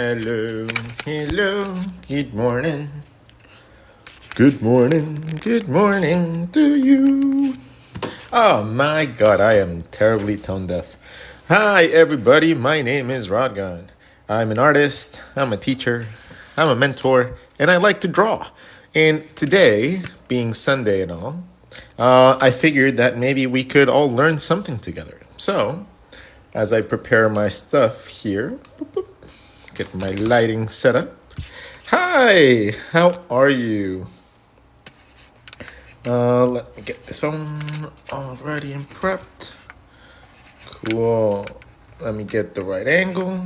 Hello, hello, good morning. Good morning, good morning to you. Oh my god, I am terribly tone deaf. Hi everybody, my name is Rodgon. I'm an artist, I'm a teacher, I'm a mentor, and I like to draw. And today, being Sunday and all, I figured that maybe we could all learn something together. So, as I prepare my stuff here, get my lighting set up. Hi, how are you? Let me get this on all ready and prepped. Cool. Let me get the right angle.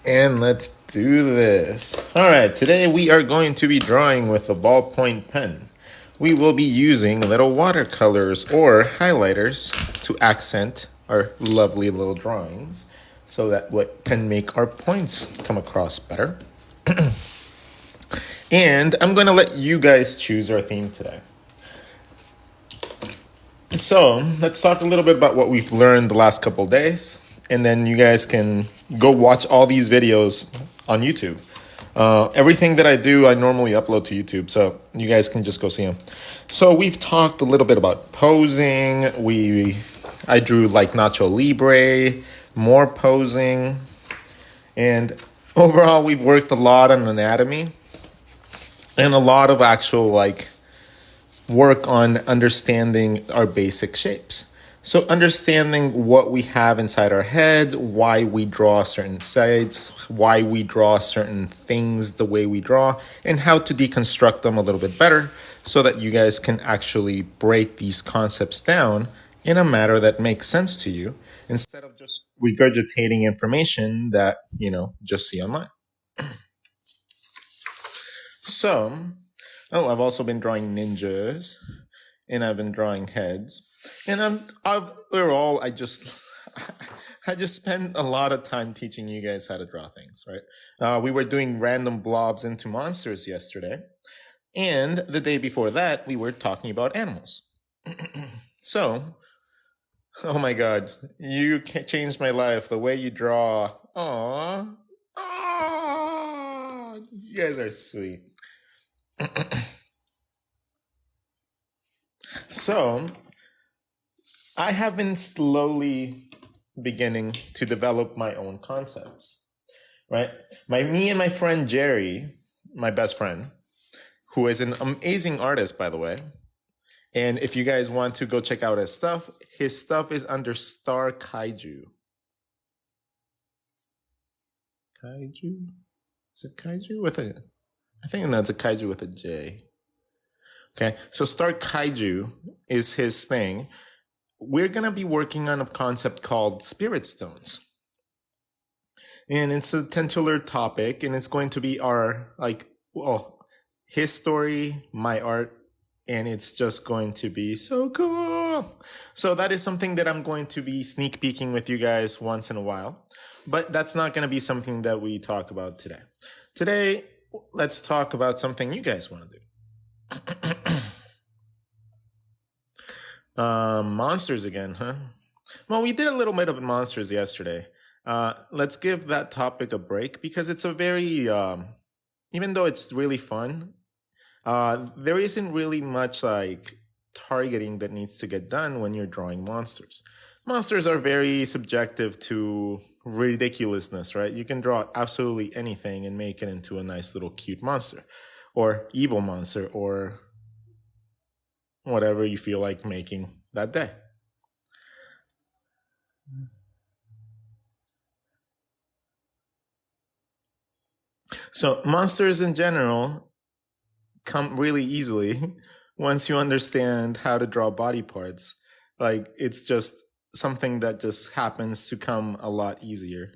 And let's do this. All right, today we are going to be drawing with a ballpoint pen. We will be using little watercolors or highlighters to accent our lovely little drawings so that what can make our points come across better. And I'm going to let you guys choose our theme today. So let's talk a little bit about what we've learned the last couple of days, and then you guys can go watch all these videos on YouTube. Everything that I do, I normally upload to YouTube, so you guys can just go see them. So we've talked a little bit about posing. I drew like Nacho Libre, more posing, and overall we've worked a lot on anatomy and a lot of actual work on understanding our basic shapes. So understanding what we have inside our head, why we draw certain sides, why we draw certain things the way we draw, and how to deconstruct them a little bit better so that you guys can actually break these concepts down in a manner that makes sense to you instead of just regurgitating information that, just see online. So, I've also been drawing ninjas, and I've been drawing heads, and overall, I just spend a lot of time teaching you guys how to draw things, right? We were doing random blobs into monsters yesterday, and the day before that, we were talking about animals. So, oh my God, you changed my life. The way you draw, aww, you guys are sweet. So, I have been slowly beginning to develop my own concepts, right? Me and my friend Jerry, my best friend, who is an amazing artist, by the way. And if you guys want to go check out his stuff is under Star Kaiju. Kaiju? Is it Kaiju with a... I think that's a Kaiju with a J. Okay, so Star Kaiju is his thing. We're going to be working on a concept called spirit stones. And it's a titular topic, and it's going to be our, his story, my art, and it's just going to be so cool. So that is something that I'm going to be sneak peeking with you guys once in a while. But that's not going to be something that we talk about today. Today, let's talk about something you guys want to do. Monsters again, huh? Well, we did a little bit of monsters yesterday. Let's give that topic a break because it's a very, even though it's really fun, there isn't really much targeting that needs to get done when you're drawing monsters. Monsters are very subjective to ridiculousness, right? You can draw absolutely anything and make it into a nice little cute monster or evil monster or whatever you feel like making that day. So monsters in general come really easily once you understand how to draw body parts. It's just something that just happens to come a lot easier.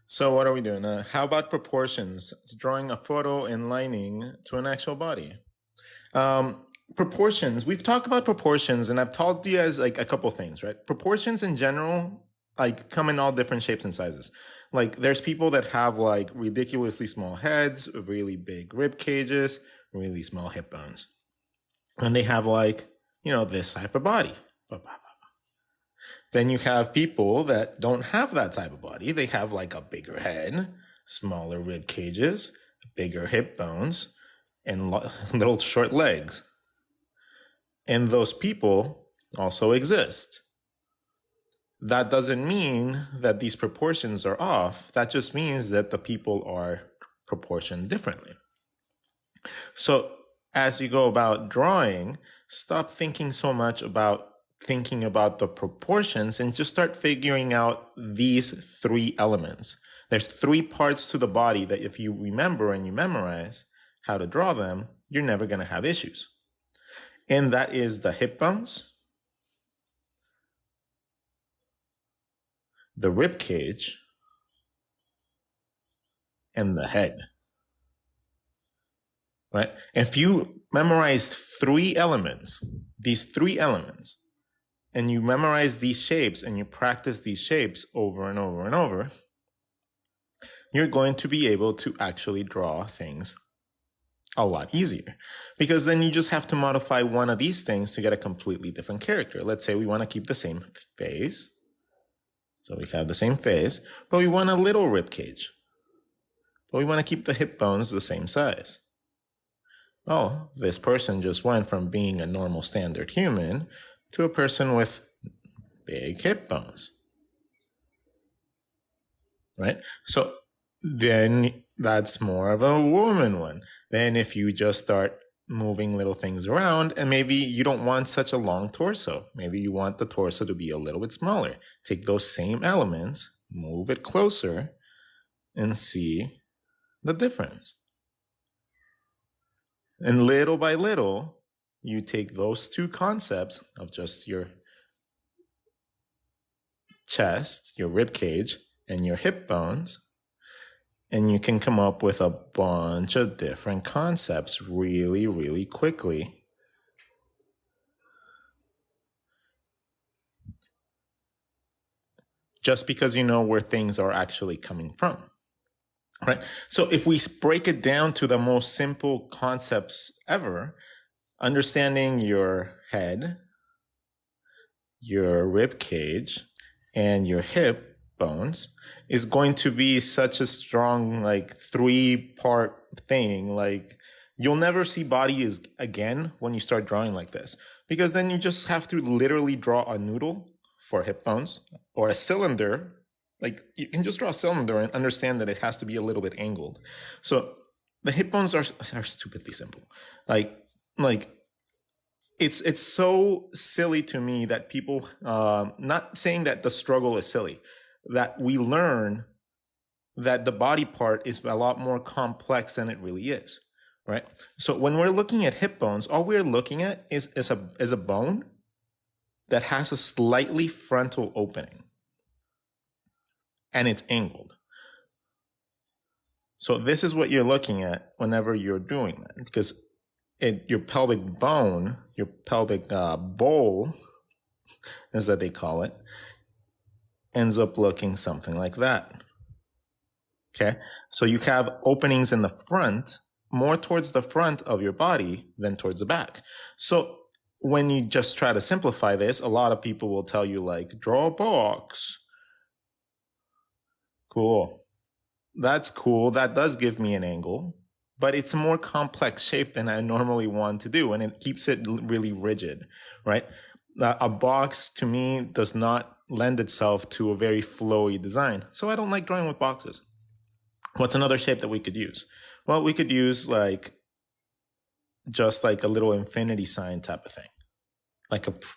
So what are we doing? How about proportions? It's drawing a photo and lining to an actual body. Proportions. We've talked about proportions, and I've told you guys a couple things, right? Proportions in general like come in all different shapes and sizes. Like there's people that have like ridiculously small heads, really big rib cages, really small hip bones. And they have like, this type of body. Then you have people that don't have that type of body. They have like a bigger head, smaller rib cages, bigger hip bones, and little short legs. And those people also exist. That doesn't mean that these proportions are off. That just means that the people are proportioned differently. So as you go about drawing, stop thinking so much about thinking about the proportions and just start figuring out these three elements. There's three parts to the body that if you remember and you memorize how to draw them, you're never going to have issues. And that is the hip bones, the rib cage, and the head. Right? If you memorize these three elements, and you memorize these shapes and you practice these shapes over and over and over, you're going to be able to actually draw things a lot easier. Because then you just have to modify one of these things to get a completely different character. Let's say we want to keep the same face. So we have the same face, but we want a little rib cage. But we want to keep the hip bones the same size. Oh, this person just went from being a normal standard human to a person with big hip bones. Right? So then that's more of a woman one. Then if you just start moving little things around, and maybe you don't want such a long torso. Maybe you want the torso to be a little bit smaller. Take those same elements, move it closer, and see the difference. And little by little, you take those two concepts of just your chest, your rib cage, and your hip bones, and you can come up with a bunch of different concepts really, really quickly. Just because you know where things are actually coming from. Right? So if we break it down to the most simple concepts ever, understanding your head, your rib cage, and your hip bones is going to be such a strong, like, three-part thing. Like, you'll never see bodies again when you start drawing like this, because then you just have to literally draw a noodle for hip bones or a cylinder. Like, you can just draw a cylinder and understand that it has to be a little bit angled. So the hip bones are stupidly simple. Like it's so silly to me that people, not saying that the struggle is silly, that we learn that the body part is a lot more complex than it really is, right? So when we're looking at hip bones, all we're looking at is a bone that has a slightly frontal opening. And it's angled. So this is what you're looking at whenever you're doing that, because your pelvic bone, your pelvic bowl, as that they call it, ends up looking something like that. Okay, so you have openings in the front, more towards the front of your body than towards the back. So when you just try to simplify this, a lot of people will tell you, like, draw a box. Cool. That's cool. That does give me an angle, but it's a more complex shape than I normally want to do, and it keeps it really rigid, right? A box, to me, does not lend itself to a very flowy design, so I don't like drawing with boxes. What's another shape that we could use? Well, we could use just like a little infinity sign type of thing,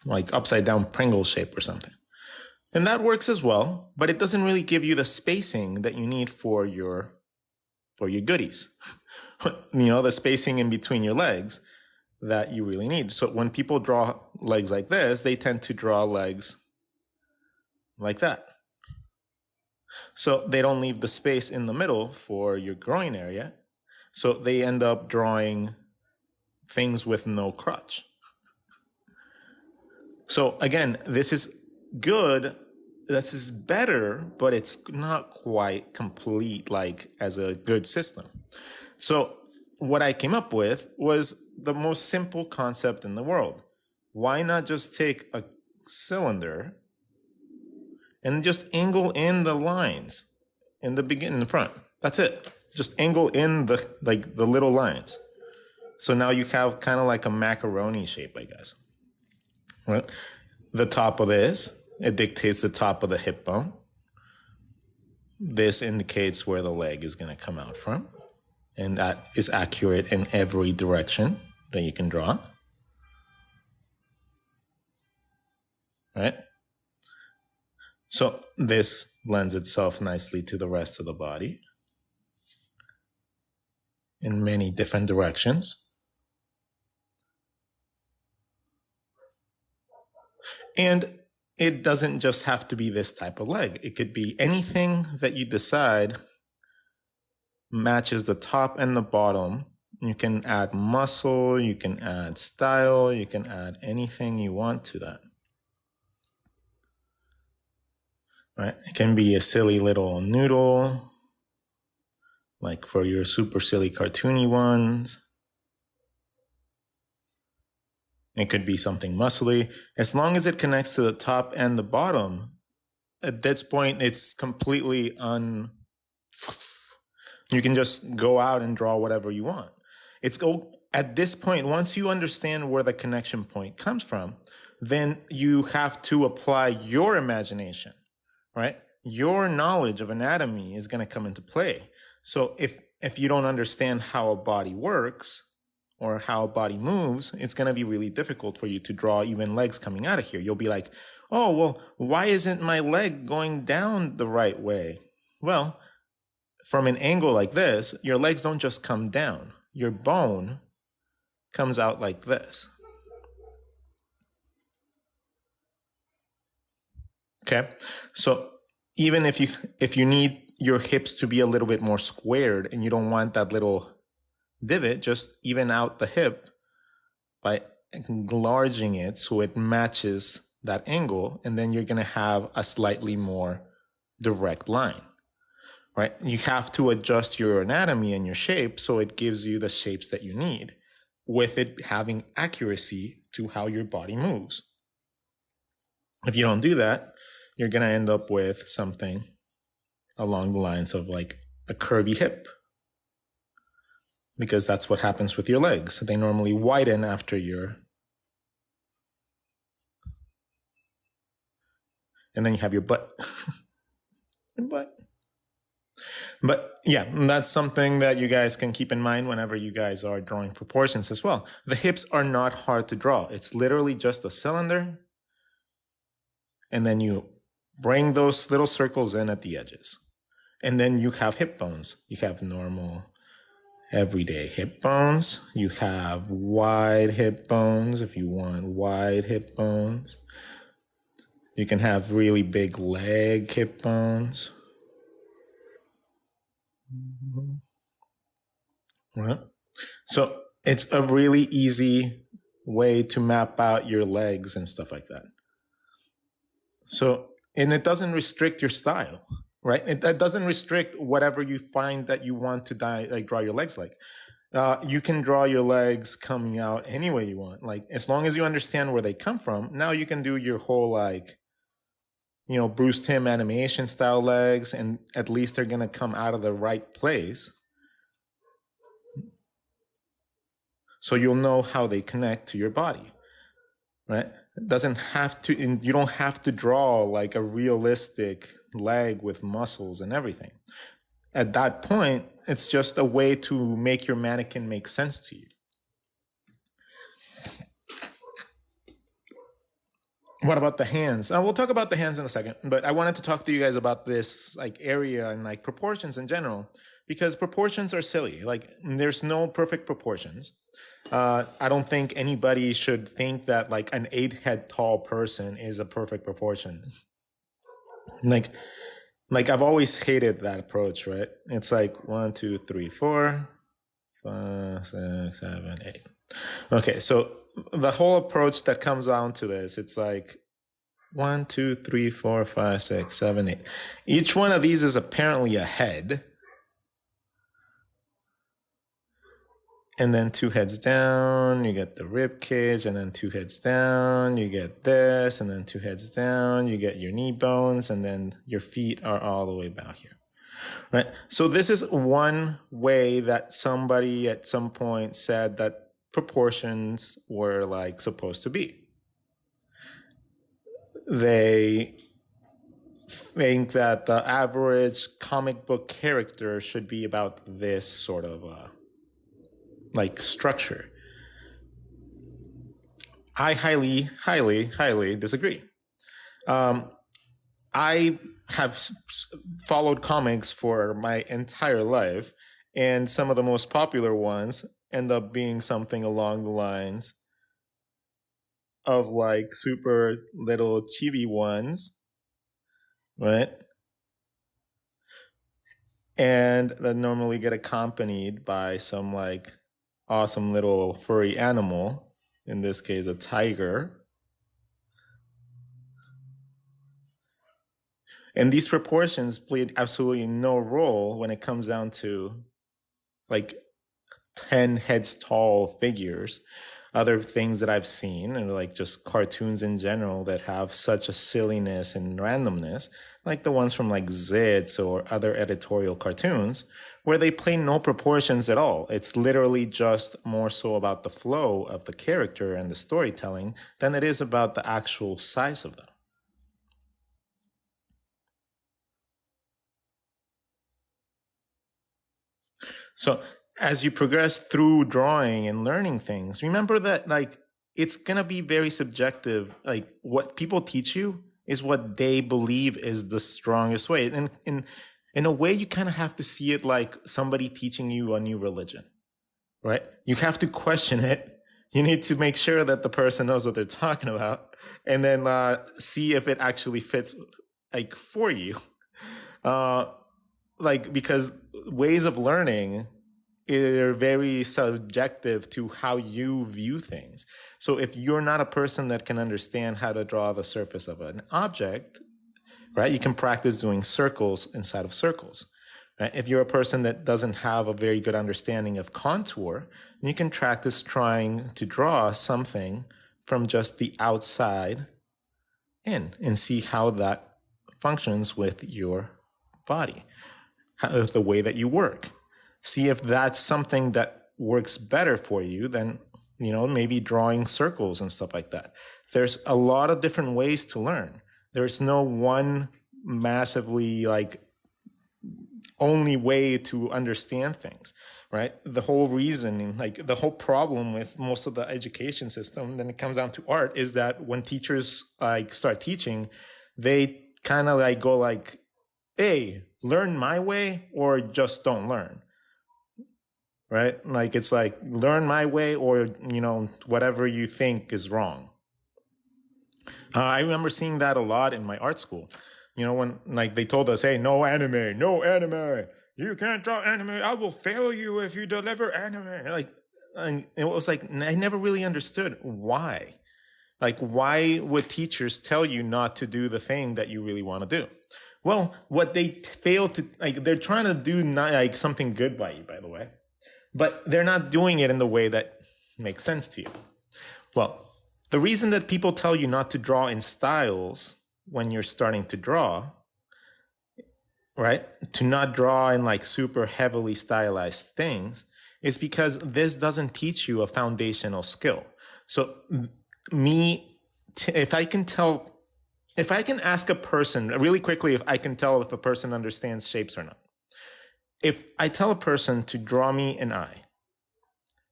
like upside down Pringle shape or something. And that works as well, but it doesn't really give you the spacing that you need for your goodies. The spacing in between your legs that you really need. So when people draw legs like this, they tend to draw legs like that. So they don't leave the space in the middle for your groin area. So they end up drawing things with no crotch. So again, this is good this is better, but it's not quite complete, like as a good system. So what I came up with was the most simple concept in the world. Why not just take a cylinder and just angle in the lines in the beginning, in the front? That's it. Just angle in the little lines. So now you have kind of like a macaroni shape, I guess. Right? The top of this, it dictates the top of the hip bone. This indicates where the leg is going to come out from. And that is accurate in every direction that you can draw. Right? So this lends itself nicely to the rest of the body in many different directions. And it doesn't just have to be this type of leg. It could be anything that you decide matches the top and the bottom. You can add muscle, you can add style, you can add anything you want to that. Right? It can be a silly little noodle, like for your super silly cartoony ones. It could be something muscly. As long as it connects to the top and the bottom, at this point, it's completely you can just go out and draw whatever you want. At this point, once you understand where the connection point comes from, then you have to apply your imagination, right? Your knowledge of anatomy is going to come into play. So if you don't understand how a body works or how a body moves, it's going to be really difficult for you to draw even legs coming out of here. You'll be like, oh, well, why isn't my leg going down the right way? Well, from an angle like this, your legs don't just come down. Your bone comes out like this. Okay? So even if you need your hips to be a little bit more squared and you don't want that little divot, just even out the hip by enlarging it so it matches that angle, and then you're going to have a slightly more direct line. Right? You have to adjust your anatomy and your shape so it gives you the shapes that you need, with it having accuracy to how your body moves. If you don't do that, you're going to end up with something along the lines of like a curvy hip, because that's what happens with your legs. They normally widen after and then you have your butt. Your butt. But yeah, that's something that you guys can keep in mind whenever you guys are drawing proportions as well. The hips are not hard to draw. It's literally just a cylinder. And then you bring those little circles in at the edges. And then you have hip bones. You have normal, everyday hip bones. You have wide hip bones if you want wide hip bones. You can have really big leg hip bones. Right. So it's a really easy way to map out your legs and stuff like that. So, and it doesn't restrict your style, right? It doesn't restrict whatever you find that you want to draw your legs like. You can draw your legs coming out any way you want. Like, as long as you understand where they come from, now you can do your whole Bruce Timm animation style legs, and at least they're going to come out of the right place. So you'll know how they connect to your body, right? It doesn't have to, you don't have to draw like a realistic leg with muscles and everything. At that point, it's just a way to make your mannequin make sense to you. What about the hands? We'll talk about the hands in a second, but I wanted to talk to you guys about this area and proportions in general, because proportions are silly. There's no perfect proportions. I don't think anybody should think that an 8-head tall person is a perfect proportion. I've always hated that approach, right? It's 1, 2, 3, 4, 5, 6, 7, 8. Okay, so the whole approach that comes down to this, it's 1, 2, 3, 4, 5, 6, 7, 8. Each one of these is apparently a head. And then 2 heads down, you get the rib cage, and then 2 heads down, you get this, and then 2 heads down, you get your knee bones, and then your feet are all the way back here. Right? So this is one way that somebody at some point said that proportions were like supposed to be. They think that the average comic book character should be about this sort of like structure. I highly disagree. I have followed comics for my entire life, and some of the most popular ones end up being something along the lines of like super little chibi ones, right? And that normally get accompanied by some like awesome little furry animal, in this case, a tiger. And these proportions played absolutely no role when it comes down to like 10 heads tall figures. Other things that I've seen, and like just cartoons in general that have such a silliness and randomness, like the ones from like Zits or other editorial cartoons, where they play no proportions at all. It's literally just more so about the flow of the character and the storytelling than it is about the actual size of them. So as you progress through drawing and learning things, remember that like it's going to be very subjective. Like what people teach you is what they believe is the strongest way. And in a way, you kind of have to see it like somebody teaching you a new religion, right? You have to question it. You need to make sure that the person knows what they're talking about, and then see if it actually fits like for you. Like because ways of learning are very subjective to how you view things. So if you're not a person that can understand how to draw the surface of an object, right, you can practice doing circles inside of circles. Right? If you're a person that doesn't have a very good understanding of contour, you can practice trying to draw something from just the outside in and see how that functions with your body, the way that you work. See if that's something that works better for you than, maybe drawing circles and stuff like that. There's a lot of different ways to learn. There's no one massively like only way to understand things, right? The whole reason, like the whole problem with most of the education system, then it comes down to art, is that when teachers like start teaching, they kind of like go like, hey, learn my way or just don't learn. Right? Like it's like learn my way or, whatever you think is wrong. I remember seeing that a lot in my art school. When like they told us, hey, no anime. You can't draw anime. I will fail you if you deliver anime. Like, and it was like, I never really understood why. Like, why would teachers tell you not to do the thing that you really want to do? Well, what they fail to, like, they're trying to do not like something good by you, by the way. But they're not doing it in the way that makes sense to you. Well, the reason that people tell you not to draw in styles when you're starting to draw, right? To not draw in like super heavily stylized things is because this doesn't teach you a foundational skill. So if I can ask a person really quickly, if I can tell if a person understands shapes or not. If I tell a person to draw me an eye,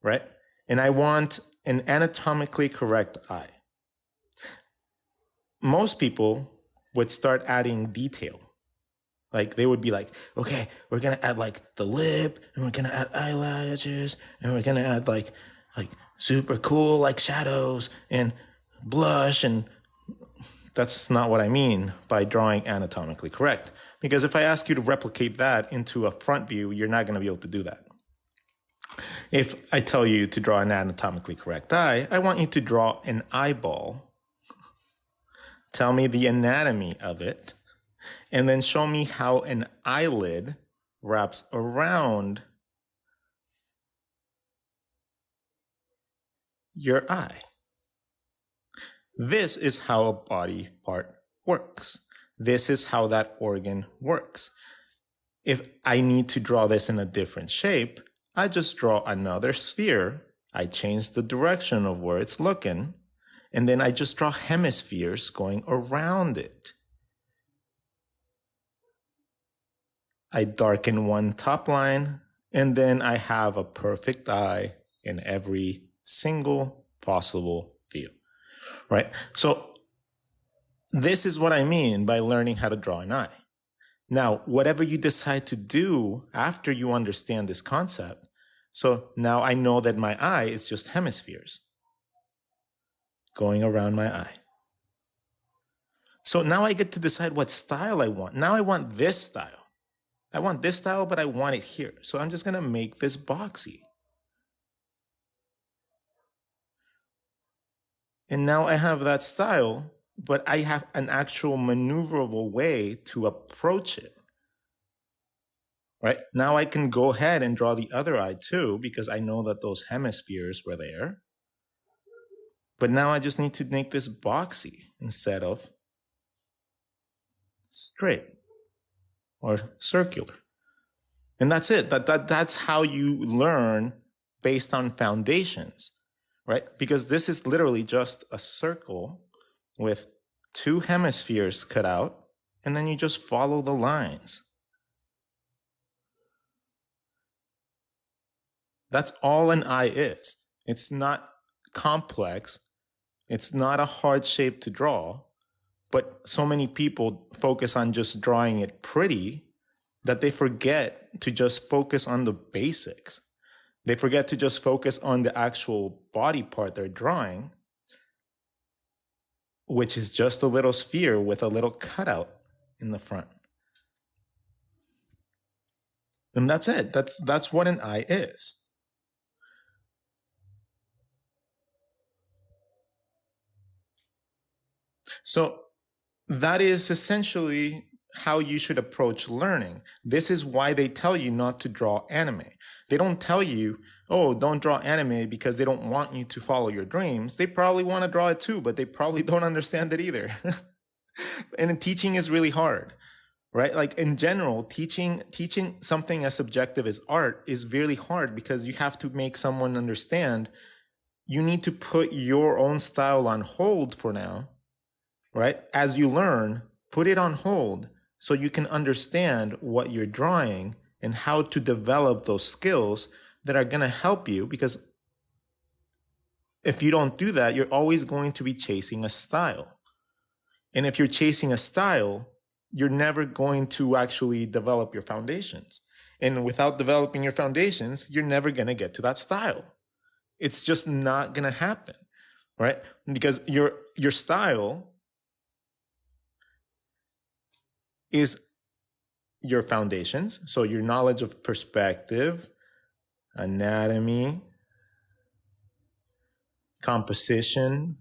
right? And I want an anatomically correct eye. Most people would start adding detail. Like they would be like, okay, we're going to add like the lip and we're going to add eyelashes and we're going to add like super cool like shadows and blush. And that's not what I mean by drawing anatomically correct. Because if I ask you to replicate that into a front view, you're not going to be able to do that. If I tell you to draw an anatomically correct eye, I want you to draw an eyeball tell me the anatomy of it, and then show me how an eyelid wraps around your eye. This is how a body part works. This is how that organ works. If I need to draw this in a different shape, I just draw another sphere. I change the direction of where it's looking, and then I just draw hemispheres going around it. I darken one top line, and then I have a perfect eye in every single possible view, right? So this is what I mean by learning how to draw an eye. Now, whatever you decide to do after you understand this concept, so now I know that my eye is just hemispheres going around my eye. So now I get to decide what style I want. Now I want this style. I want this style, but I want it here. So I'm just going to make this boxy. And now I have that style, but I have an actual maneuverable way to approach it. Right? Now I can go ahead and draw the other eye too, because I know that those hemispheres were there. But now I just need to make this boxy instead of straight or circular. And that's it. That's how you learn based on foundations, right? Because this is literally just a circle with two hemispheres cut out, and then you just follow the lines. That's all an eye is. It's not complex. It's not a hard shape to draw, but so many people focus on just drawing it pretty that they forget to just focus on the basics. They forget to just focus on the actual body part they're drawing, which is just a little sphere with a little cutout in the front. And that's it. That's what an eye is. So that is essentially how you should approach learning. This is why they tell you not to draw anime. They don't tell you, oh, don't draw anime because they don't want you to follow your dreams. They probably want to draw it too, but they probably don't understand it either. And teaching is really hard, right? Like in general, teaching something as subjective as art is really hard because you have to make someone understand you need to put your own style on hold for now, right? As you learn, put it on hold so you can understand what you're drawing and how to develop those skills that are going to help you. Because if you don't do that, you're always going to be chasing a style. And if you're chasing a style, you're never going to actually develop your foundations. And without developing your foundations, you're never going to get to that style. It's just not going to happen, right? Because your style is your foundations. So your knowledge of perspective, anatomy, composition,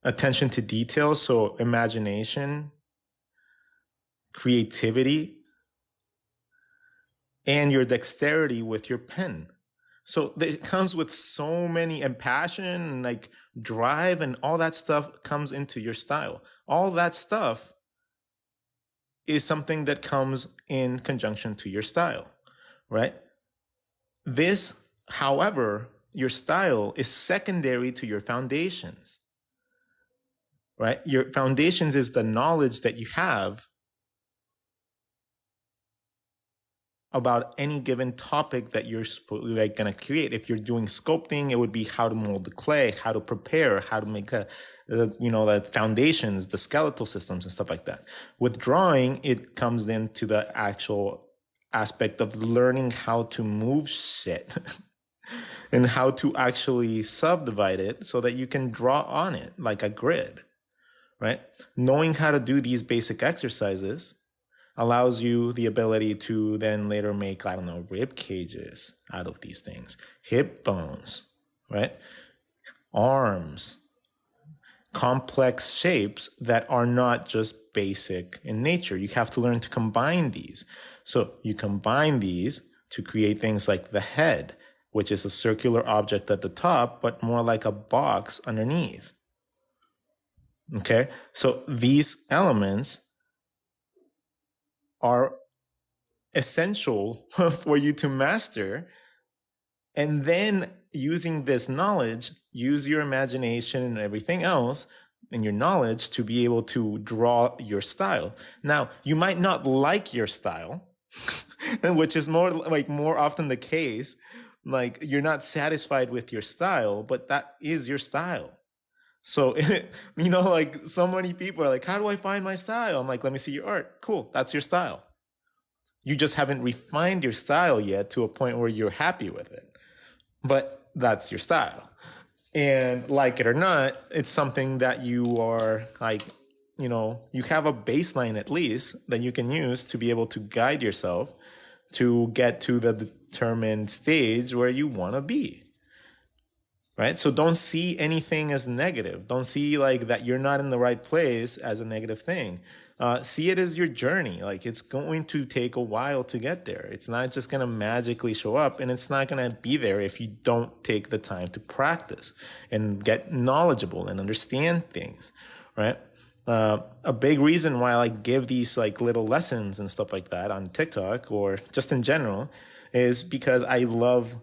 attention to detail. So imagination, creativity, and your dexterity with your pen. So it comes with so many, and passion and like drive and all that stuff comes into your style. All that stuff is something that comes in conjunction to your style, right? This, however, your style is secondary to your foundations, right? Your foundations is the knowledge that you have about any given topic that you're like going to create. If you're doing sculpting, it would be how to mold the clay, how to prepare, how to make the foundations, the skeletal systems and stuff like that. With drawing, it comes into the actual aspect of learning how to move shit and how to actually subdivide it so that you can draw on it like a grid, right? Knowing how to do these basic exercises allows you the ability to then later make, I don't know, rib cages out of these things, hip bones, right? arms, complex shapes that are not just basic in nature. You have to learn to combine these. So you combine these to create things like the head, which is a circular object at the top, but more like a box underneath. Okay, so these elements are essential for you to master. And then using this knowledge, use your imagination and everything else and your knowledge to be able to draw your style. Now, you might not like your style, which is more often the case. Like you're not satisfied with your style, but that is your style. So, like so many people are like, how do I find my style? I'm like, let me see your art. Cool. That's your style. You just haven't refined your style yet to a point where you're happy with it. But that's your style. And like it or not, it's something that you are like, you have a baseline at least that you can use to be able to guide yourself to get to the determined stage where you want to be. Right? So don't see anything as negative. Don't see like that you're not in the right place as a negative thing. See it as your journey. Like it's going to take a while to get there. It's not just going to magically show up, and it's not going to be there if you don't take the time to practice and get knowledgeable and understand things. Right? A big reason why I give these like little lessons and stuff like that on TikTok or just in general is because I love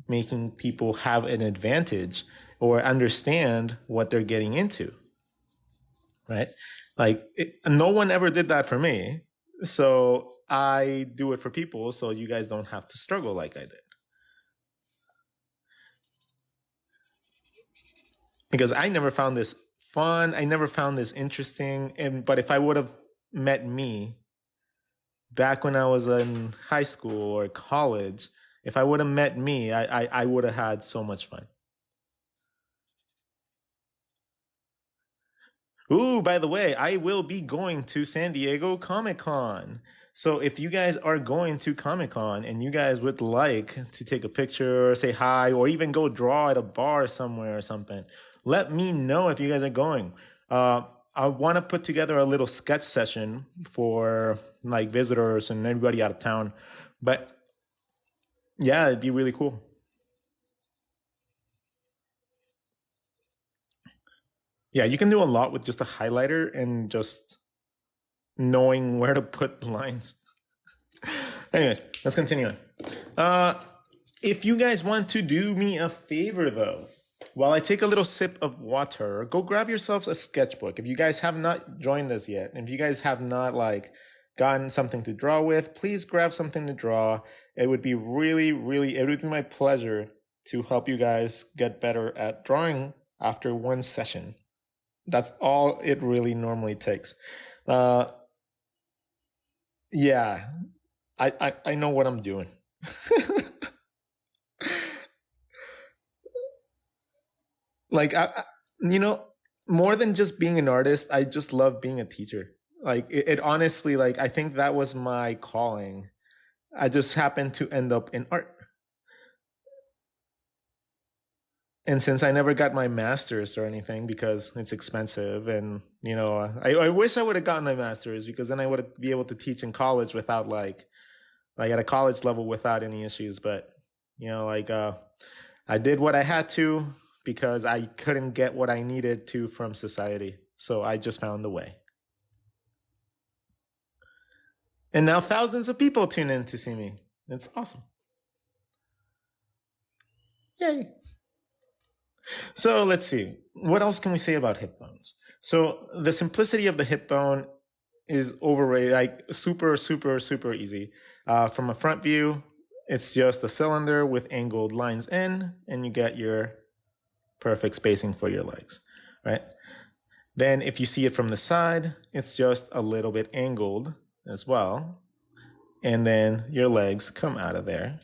making people have an advantage or understand what they're getting into, right? No one ever did that for me. So I do it for people so you guys don't have to struggle like I did. Because I never found this fun. I never found this interesting. But if I would have met me back when I was in high school or college, if I would have met me, I would have had so much fun. Ooh, by the way, I will be going to San Diego Comic-Con. So if you guys are going to Comic-Con and you guys would like to take a picture or say hi or even go draw at a bar somewhere or something, let me know if you guys are going. I want to put together a little sketch session for like visitors and everybody out of town. But yeah, it'd be really cool. Yeah, you can do a lot with just a highlighter and just knowing where to put the lines. Anyways, let's continue on. If you guys want to do me a favor, though, while I take a little sip of water, go grab yourselves a sketchbook. If you guys have not joined us yet, and if you guys have not gotten something to draw with, please grab something to draw. It would be it would be my pleasure to help you guys get better at drawing after one session. That's all it really normally takes. Yeah, I know what I'm doing. Like more than just being an artist, I just love being a teacher. Like it honestly, like I think that was my calling. I just happened to end up in art. And since I never got my master's or anything because it's expensive, and I wish I would have gotten my master's because then I would be able to teach in college without like at a college level without any issues. But I did what I had to because I couldn't get what I needed to from society. So I just found a way. And now thousands of people tune in to see me. It's awesome. Yay. So let's see. What else can we say about hip bones? So the simplicity of the hip bone is overrated, like super, super, super easy. From a front view, it's just a cylinder with angled lines in, and you get your perfect spacing for your legs, right? Then if you see it from the side, it's just a little bit angled as well. And then your legs come out of there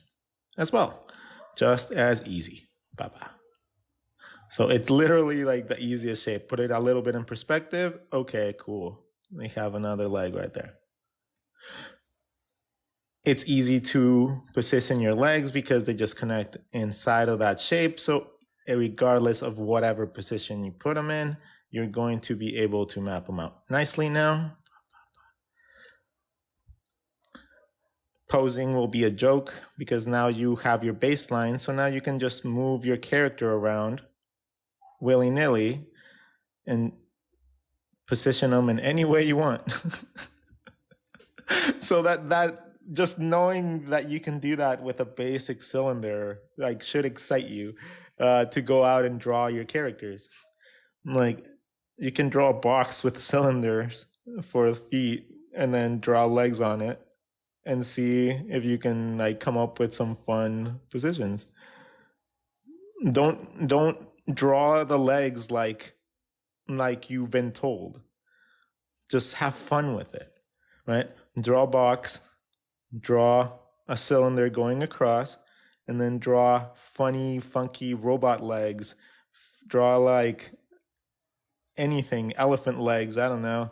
as well. Just as easy. Bye-bye. So it's literally like the easiest shape. Put it a little bit in perspective. Okay, cool. We have another leg right there. It's easy to position your legs because they just connect inside of that shape. So regardless of whatever position you put them in, you're going to be able to map them out nicely now. Posing will be a joke because now you have your baseline, so now you can just move your character around willy-nilly and position them in any way you want. So that just knowing that you can do that with a basic cylinder like should excite you to go out and draw your characters. Like you can draw a box with cylinders for feet and then draw legs on it and see if you can like come up with some fun positions. Don't draw the legs like you've been told. Just have fun with it, right? Draw a box, draw a cylinder going across, and then draw funny, funky robot legs. Draw like anything, elephant legs, I don't know.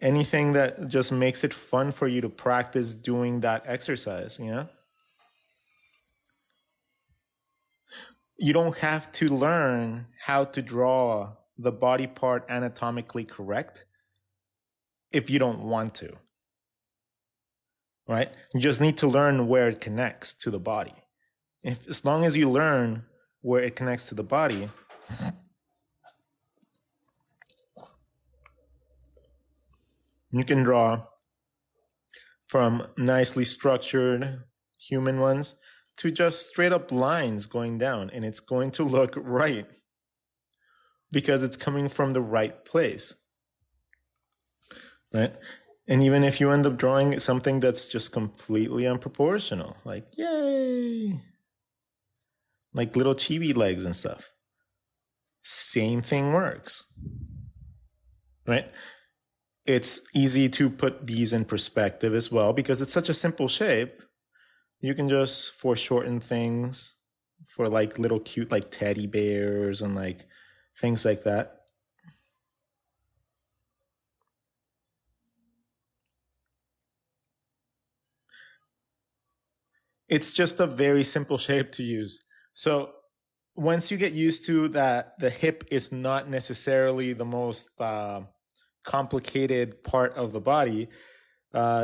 Anything that just makes it fun for you to practice doing that exercise, you know? You don't have to learn how to draw the body part anatomically correct if you don't want to, right? You just need to learn where it connects to the body. As long as you learn where it connects to the body, you can draw from nicely structured human ones to just straight up lines going down, and it's going to look right because it's coming from the right place, right? And even if you end up drawing something that's just completely unproportional, like yay, like little chibi legs and stuff, same thing works, right? It's easy to put these in perspective as well because it's such a simple shape. You can just foreshorten things for like little cute like teddy bears and like things like that. It's just a very simple shape to use. So once you get used to that, the hip is not necessarily the most complicated part of the body,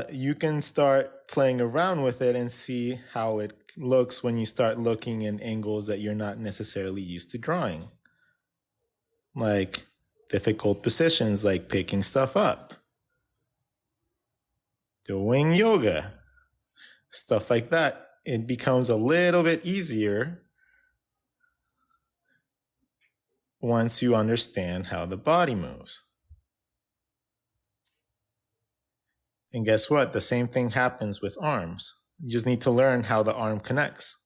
you can start playing around with it and see how it looks when you start looking in angles that you're not necessarily used to drawing. Like difficult positions, like picking stuff up, doing yoga, stuff like that. It becomes a little bit easier once you understand how the body moves. And guess what? The same thing happens with arms. You just need to learn how the arm connects.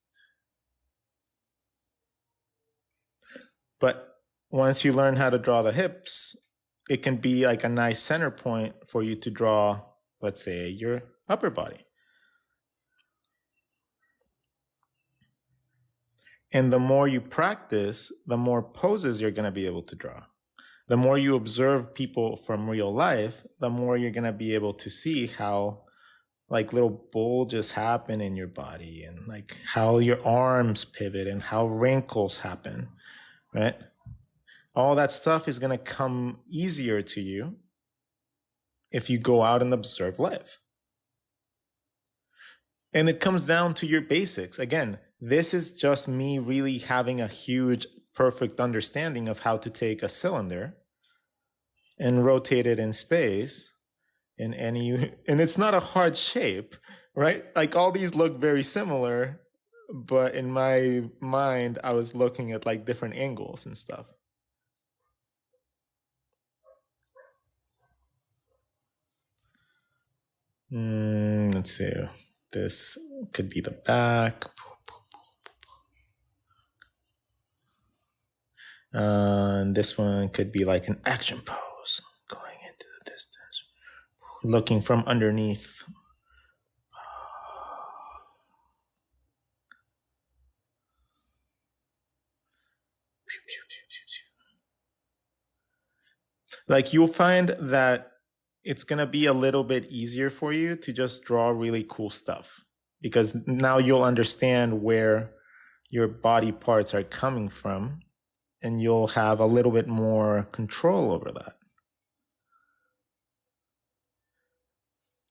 But once you learn how to draw the hips, it can be like a nice center point for you to draw, let's say, your upper body. And the more you practice, the more poses you're going to be able to draw. The more you observe people from real life, the more you're going to be able to see how like little bulges happen in your body and like how your arms pivot and how wrinkles happen, right? All that stuff is going to come easier to you if you go out and observe life. And it comes down to your basics. Again, this is just me really having a huge, perfect understanding of how to take a cylinder and rotate it in space in any, and it's not a hard shape, right? Like all these look very similar, but in my mind, I was looking at like different angles and stuff. Let's see. This could be the back. And this one could be like an action pose, going into the distance, looking from underneath. Like you'll find that it's going to be a little bit easier for you to just draw really cool stuff because now you'll understand where your body parts are coming from, and you'll have a little bit more control over that.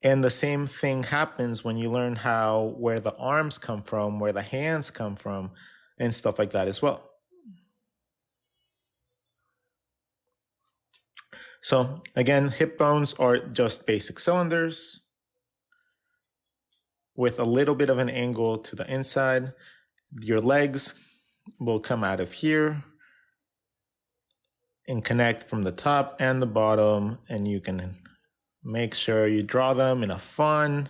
And the same thing happens when you learn where the arms come from, where the hands come from, and stuff like that as well. So again, hip bones are just basic cylinders with a little bit of an angle to the inside. Your legs will come out of here and connect from the top and the bottom, and you can make sure you draw them in a fun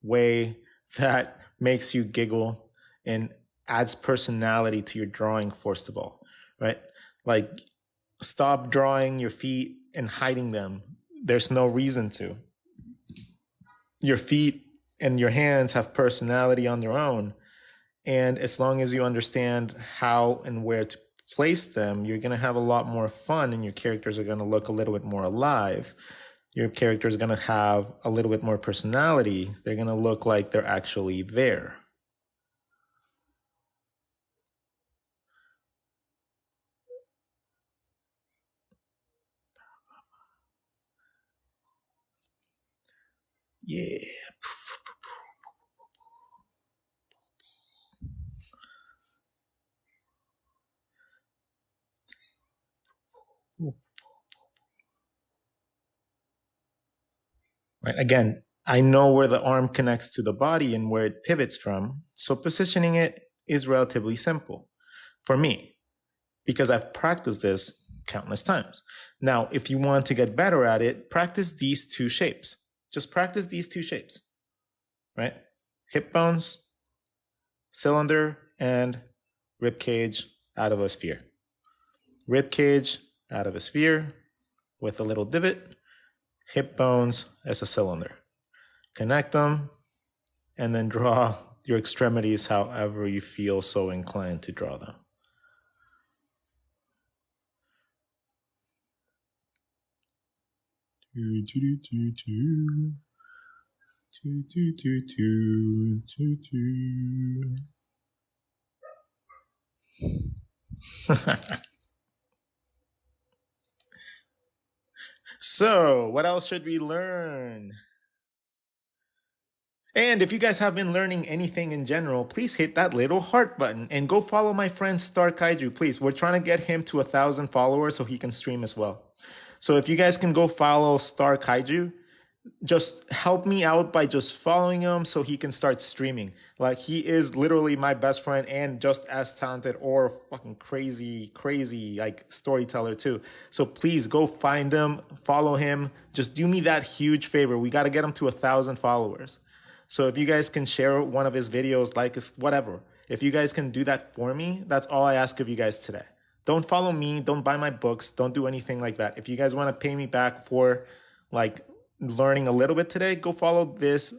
way that makes you giggle and adds personality to your drawing, first of all, right? Like, stop drawing your feet and hiding them. There's no reason to. Your feet and your hands have personality on their own. And as long as you understand how and where to place them, you're going to have a lot more fun, and your characters are going to look a little bit more alive. Your character is going to have a little bit more personality. They're going to look like they're actually there. Yeah. Right. Again, I know where the arm connects to the body and where it pivots from. So positioning it is relatively simple for me, because I've practiced this countless times. Now, if you want to get better at it, practice these two shapes. Just practice these two shapes, right? Hip bones, cylinder, and rib cage out of a sphere. Rib cage out of a sphere with a little divot, hip bones as a cylinder. Connect them, and then draw your extremities however you feel so inclined to draw them. So, what else should we learn? And if you guys have been learning anything in general, please hit that little heart button and go follow my friend Star Kaiju, please. We're trying to get him to 1,000 followers so he can stream as well. So if you guys can go follow Star Kaiju, just help me out by just following him so he can start streaming. Like, he is literally my best friend and just as talented or fucking crazy like storyteller too. So please go find him, follow him. Just do me that huge favor. We got to get him to 1,000 followers. So if you guys can share one of his videos, like whatever, if you guys can do that for me, that's all I ask of you guys today. Don't follow me. Don't buy my books. Don't do anything like that. If you guys want to pay me back for like learning a little bit today, go follow this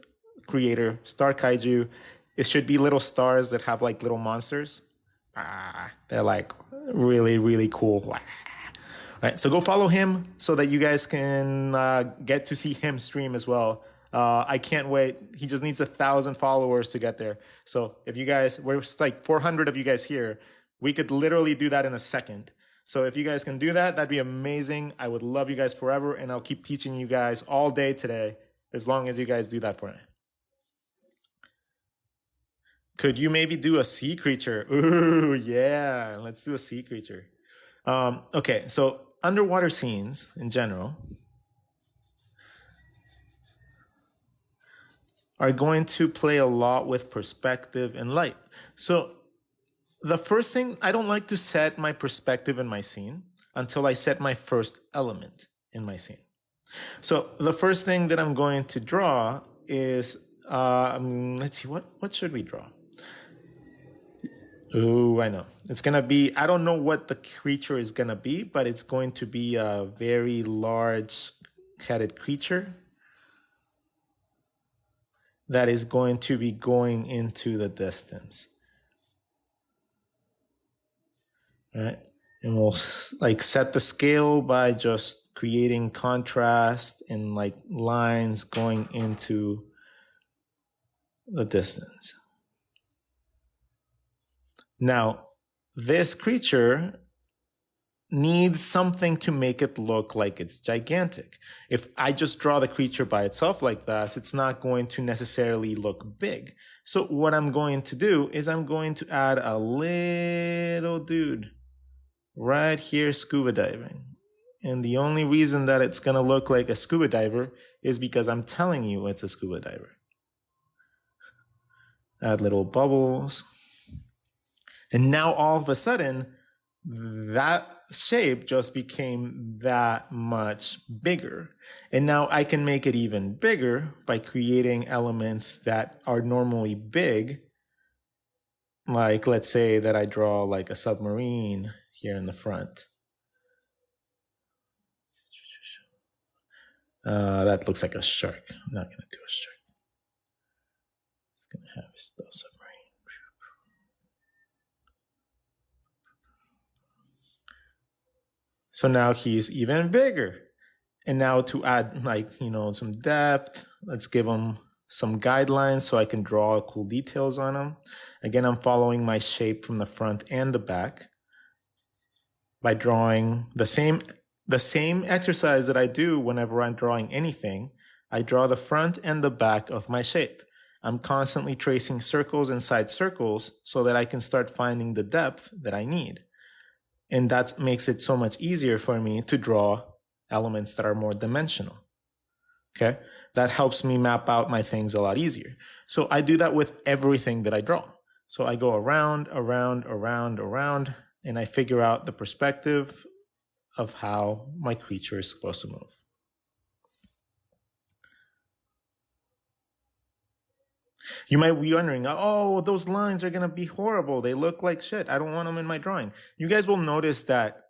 creator, Star Kaiju. It should be little stars that have like little monsters. They're like really, really cool. All right, so go follow him so that you guys can get to see him stream as well. I can't wait. He just needs 1,000 followers to get there. So if you guys, we're like 400 of you guys here, we could literally do that in a second. So if you guys can do that, that'd be amazing. I would love you guys forever, and I'll keep teaching you guys all day today as long as you guys do that for me. Could you maybe do a sea creature? Ooh, yeah. Let's do a sea creature. Okay, so underwater scenes in general are going to play a lot with perspective and light. So the first thing, I don't like to set my perspective in my scene until I set my first element in my scene. So the first thing that I'm going to draw is, let's see, what should we draw? Oh, I know. It's going to be, I don't know what the creature is going to be, but it's going to be a very large headed creature that is going to be going into the distance. Right? And we'll like set the scale by just creating contrast and like lines going into the distance. Now, this creature needs something to make it look like it's gigantic. If I just draw the creature by itself like that, it's not going to necessarily look big. So what I'm going to do is I'm going to add a little dude right here, scuba diving. And the only reason that it's going to look like a scuba diver is because I'm telling you it's a scuba diver. Add little bubbles. And now all of a sudden, that shape just became that much bigger. And now I can make it even bigger by creating elements that are normally big. Like, let's say that I draw like a submarine here in the front. That looks like a shark. I'm not going to do a shark. It's going to have a submarine. So now he's even bigger. And now to add like, some depth, let's give him some guidelines so I can draw cool details on him. Again, I'm following my shape from the front and the back by drawing the same exercise that I do whenever I'm drawing anything. I draw the front and the back of my shape. I'm constantly tracing circles inside circles so that I can start finding the depth that I need. And that makes it so much easier for me to draw elements that are more dimensional. Okay. That helps me map out my things a lot easier. So I do that with everything that I draw. So I go around, and I figure out the perspective of how my creature is supposed to move. You might be wondering, oh, those lines are going to be horrible. They look like shit. I don't want them in my drawing. You guys will notice that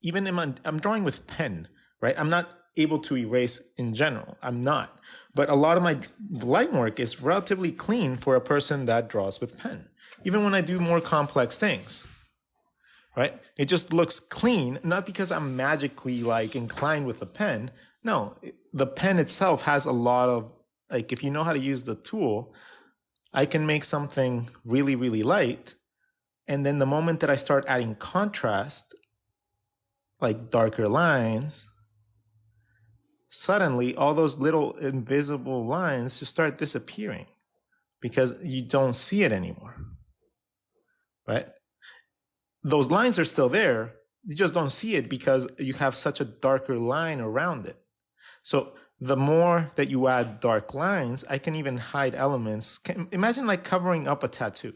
even I'm drawing with pen, right? I'm not able to erase in general. I'm not. But a lot of my line work is relatively clean for a person that draws with pen. Even when I do more complex things, right? It just looks clean, not because I'm magically like inclined with the pen. No, the pen itself has a lot of, like, if you know how to use the tool, I can make something really, really light. And then the moment that I start adding contrast, like darker lines, suddenly all those little invisible lines just start disappearing because you don't see it anymore, right? Those lines are still there. You just don't see it because you have such a darker line around it. So the more that you add dark lines, I can even hide elements. Imagine like covering up a tattoo,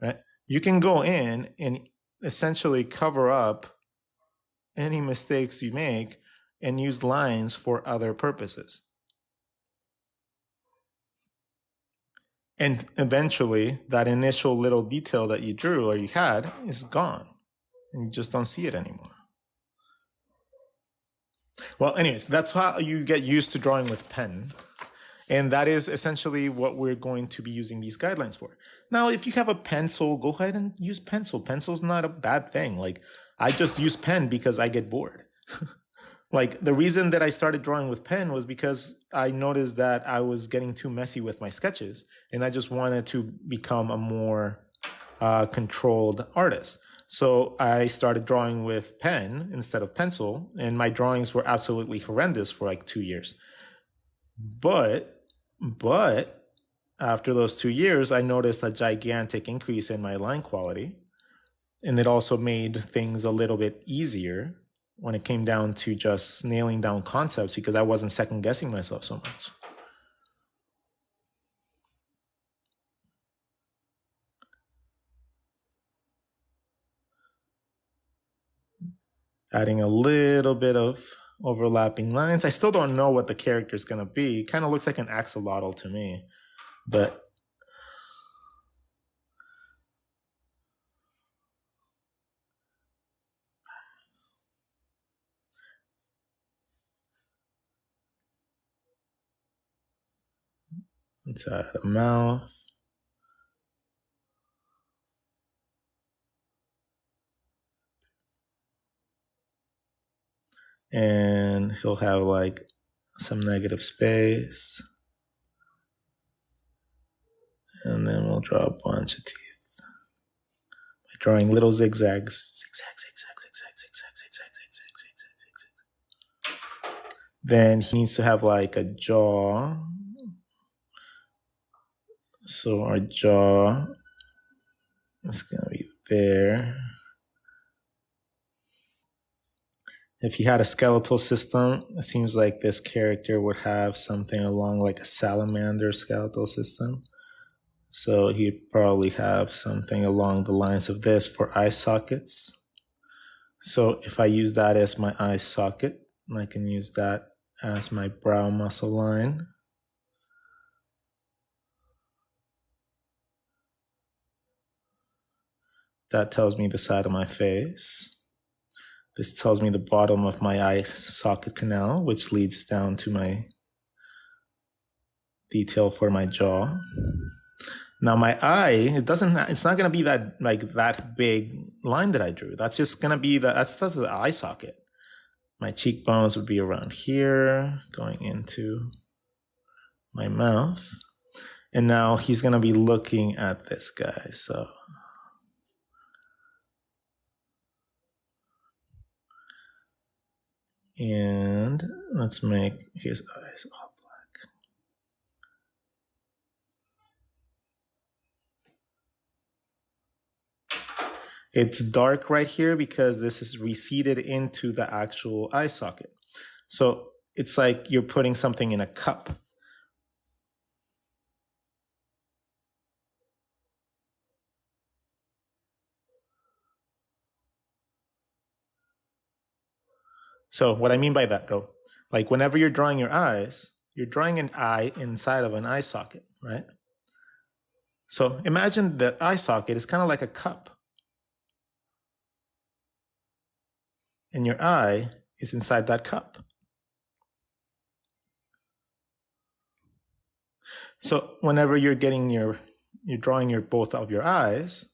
right? You can go in and essentially cover up any mistakes you make and use lines for other purposes. And eventually, that initial little detail that you drew or you had is gone, and you just don't see it anymore. Well, anyways, that's how you get used to drawing with pen. And that is essentially what we're going to be using these guidelines for. Now, if you have a pencil, go ahead and use pencil. Pencil's not a bad thing. Like, I just use pen because I get bored. Like, the reason that I started drawing with pen was because I noticed that I was getting too messy with my sketches, and I just wanted to become a more controlled artist. So I started drawing with pen instead of pencil, and my drawings were absolutely horrendous for like 2 years. But after those 2 years, I noticed a gigantic increase in my line quality, and it also made things a little bit easier when it came down to just nailing down concepts because I wasn't second guessing myself so much. Adding a little bit of overlapping lines. I still don't know what the character is going to be. It kind of looks like an axolotl to me, but let's add a mouth. And he'll have like some negative space. And then we'll draw a bunch of teeth by drawing little zigzags. Zigzag, zigzag, zigzag, zigzag, zigzag, zigzag, zigzag, zigzag. Then he needs to have like a jaw. So our jaw is going to be there. If he had a skeletal system, it seems like this character would have something along like a salamander skeletal system. So he'd probably have something along the lines of this for eye sockets. So if I use that as my eye socket, I can use that as my brow muscle line. That tells me the side of my face. This tells me the bottom of my eye socket canal, which leads down to my detail for my jaw. Now my eye, it's not going to be that big line that I drew. That's just going to be that's the eye socket. My cheekbones would be around here, going into my mouth. And now he's going to be looking at this guy. So and let's make his eyes all black. It's dark right here because this is receded into the actual eye socket. So it's like you're putting something in a cup. So what I mean by that, though, like whenever you're drawing your eyes, you're drawing an eye inside of an eye socket, right? So imagine the eye socket is kind of like a cup. And your eye is inside that cup. So whenever you're drawing both of your eyes,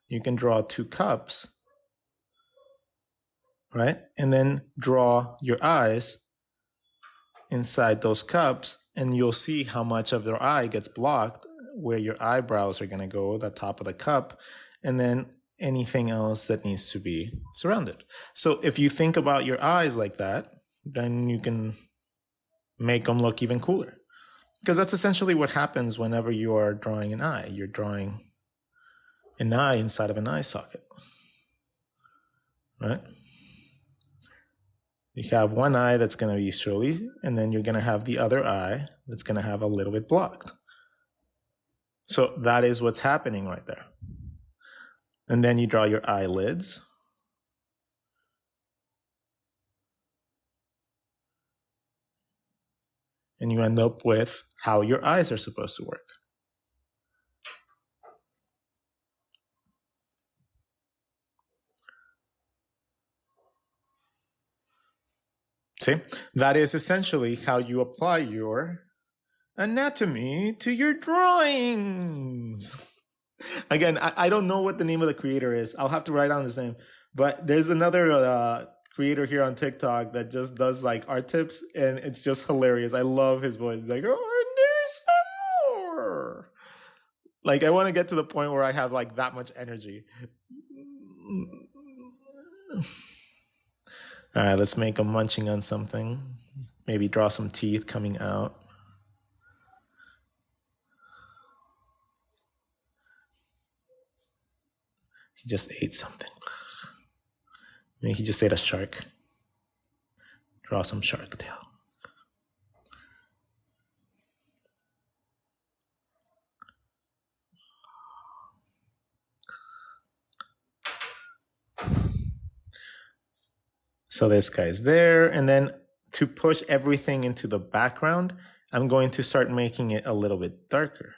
you can draw two cups, right? And then draw your eyes inside those cups, and you'll see how much of their eye gets blocked, where your eyebrows are going to go, the top of the cup, and then anything else that needs to be surrounded. So if you think about your eyes like that, then you can make them look even cooler. Because that's essentially what happens whenever you are drawing an eye. You're drawing an eye inside of an eye socket, right? You have one eye that's going to be showy, and then you're going to have the other eye that's going to have a little bit blocked. So that is what's happening right there. And then you draw your eyelids. And you end up with how your eyes are supposed to work. See, that is essentially how you apply your anatomy to your drawings. Again, I don't know what the name of the creator is. I'll have to write down his name. But there's another creator here on TikTok that just does like art tips, and it's just hilarious. I love his voice. He's like, oh, there's some more. Like, I want to get to the point where I have like that much energy. All right, let's make him munching on something. Maybe draw some teeth coming out. He just ate something. Maybe he just ate a shark. Draw some shark tail. So this guy's there. And then to push everything into the background, I'm going to start making it a little bit darker.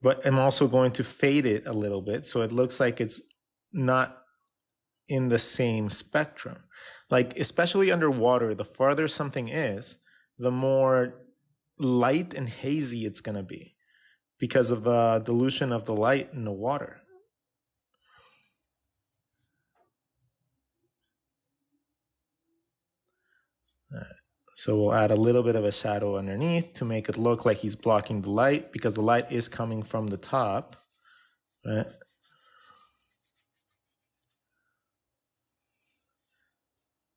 But I'm also going to fade it a little bit so it looks like it's not in the same spectrum. Like, especially underwater, the farther something is, the more light and hazy it's going to be because of the dilution of the light in the water. So we'll add a little bit of a shadow underneath to make it look like he's blocking the light, because the light is coming from the top. Right?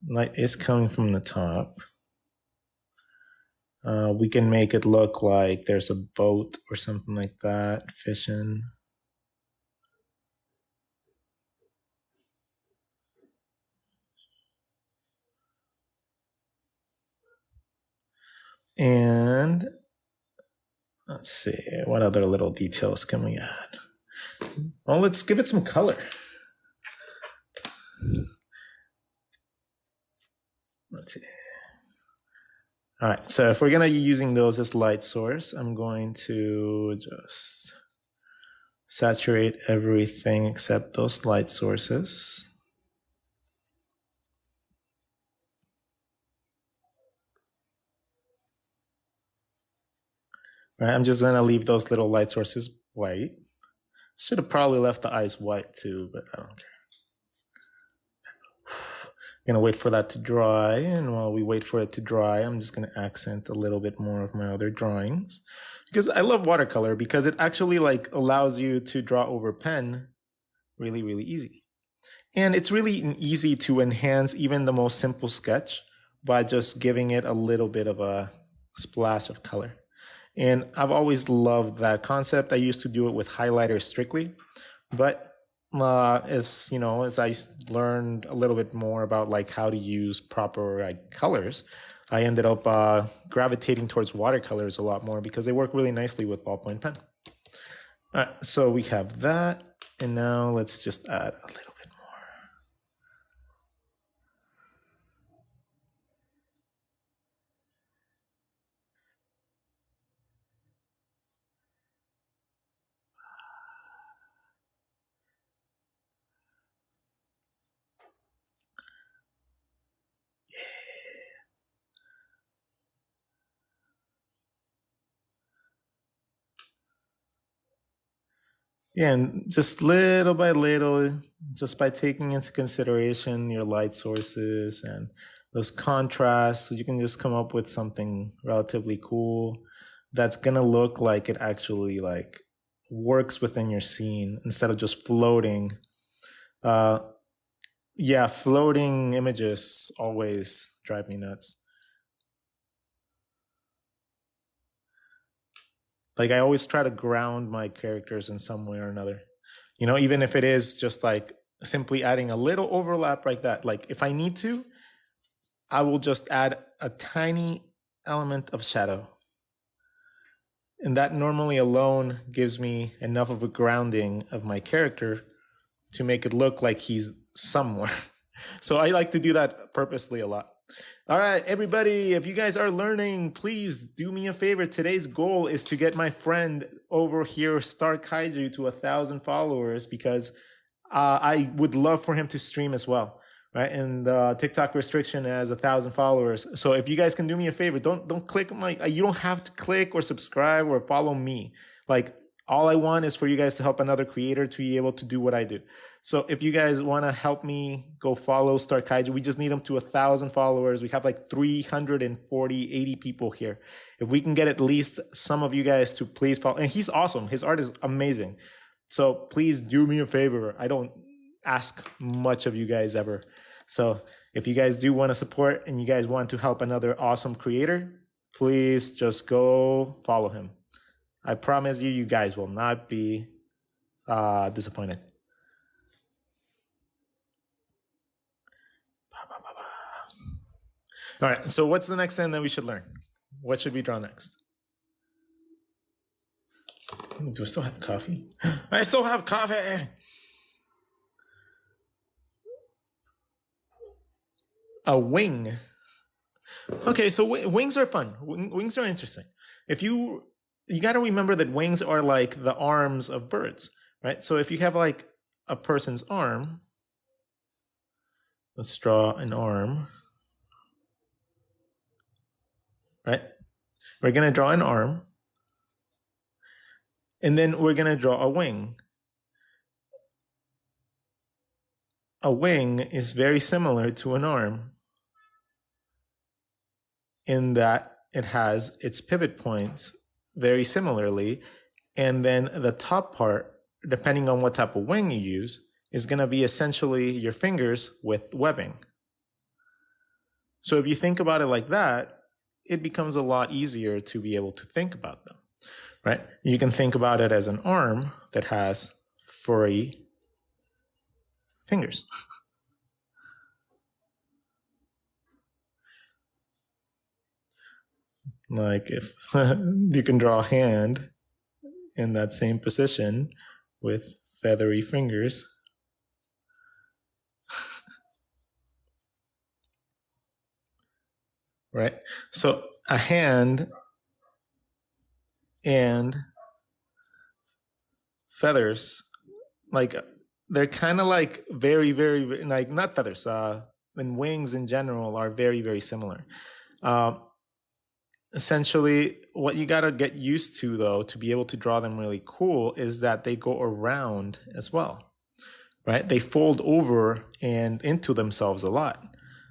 Light is coming from the top. We can make it look like there's a boat or something like that, fishing. And let's see, what other little details can we add? Well, let's give it some color. Let's see. All right, so if we're going to be using those as light source, I'm going to just saturate everything except those light sources. All right, I'm just going to leave those little light sources white. Should have probably left the eyes white too, but I don't care. I'm going to wait for that to dry, and while we wait for it to dry, I'm just going to accent a little bit more of my other drawings, because I love watercolor because it actually like allows you to draw over pen really, really easy. And it's really easy to enhance even the most simple sketch by just giving it a little bit of a splash of color. And I've always loved that concept. I used to do it with highlighters strictly, but as you know, as I learned a little bit more about like how to use proper colors, I ended up gravitating towards watercolors a lot more because they work really nicely with ballpoint pen. All right, so we have that, and now let's just add a little bit more. Yeah, and just little by little, just by taking into consideration your light sources and those contrasts, you can just come up with something relatively cool that's gonna look like it actually like works within your scene instead of just floating. Yeah, floating images always drive me nuts. Like I always try to ground my characters in some way or another. You know, even if it is just like simply adding a little overlap like that. Like if I need to, I will just add a tiny element of shadow. And that normally alone gives me enough of a grounding of my character to make it look like he's somewhere. So I like to do that purposely a lot. All right, everybody, if you guys are learning, please do me a favor. Today's goal is to get my friend over here, Star Kaiju, to 1,000 followers, because I would love for him to stream as well. Right, and TikTok restriction has 1,000 followers. So if you guys can do me a favor, don't click my. You don't have to click or subscribe or follow me. Like all I want is for you guys to help another creator to be able to do what I do. So if you guys want to help me, go follow Star Kaiju. We just need him to 1,000 followers. We have like 80 people here. If we can get at least some of you guys to please follow, and he's awesome. His art is amazing. So please do me a favor. I don't ask much of you guys ever. So if you guys do want to support and you guys want to help another awesome creator, please just go follow him. I promise you, you guys will not be disappointed. All right, so what's the next thing that we should learn? What should we draw next? Do I still have coffee? I still have coffee. A wing. Okay, so wings are fun. Wings are interesting. If you got to remember that wings are like the arms of birds, right? So if you have like a person's arm, let's draw an arm, right? We're going to draw an arm, and then we're going to draw a wing. A wing is very similar to an arm. in that it has its pivot points very similarly. And then the top part, depending on what type of wing you use, is going to be essentially your fingers with webbing. So if you think about it like that, it becomes a lot easier to be able to think about them, right? You can think about it as an arm that has furry fingers. Like if you can draw a hand in that same position with feathery fingers. Right? So a hand and feathers, like they're kind of like very, very, like not feathers, and wings in general are very, very similar. Essentially, what you got to get used to, though, to be able to draw them really cool is that they go around as well, right? They fold over and into themselves a lot.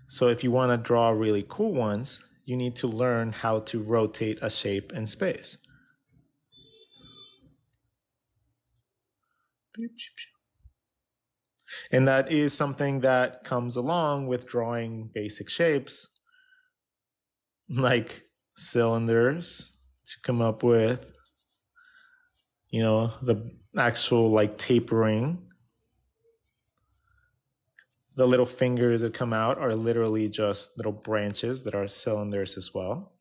So if you want to draw really cool ones, you need to learn how to rotate a shape in space. And that is something that comes along with drawing basic shapes like cylinders to come up with, the actual like tapering. The little fingers that come out are literally just little branches that are cylinders as well.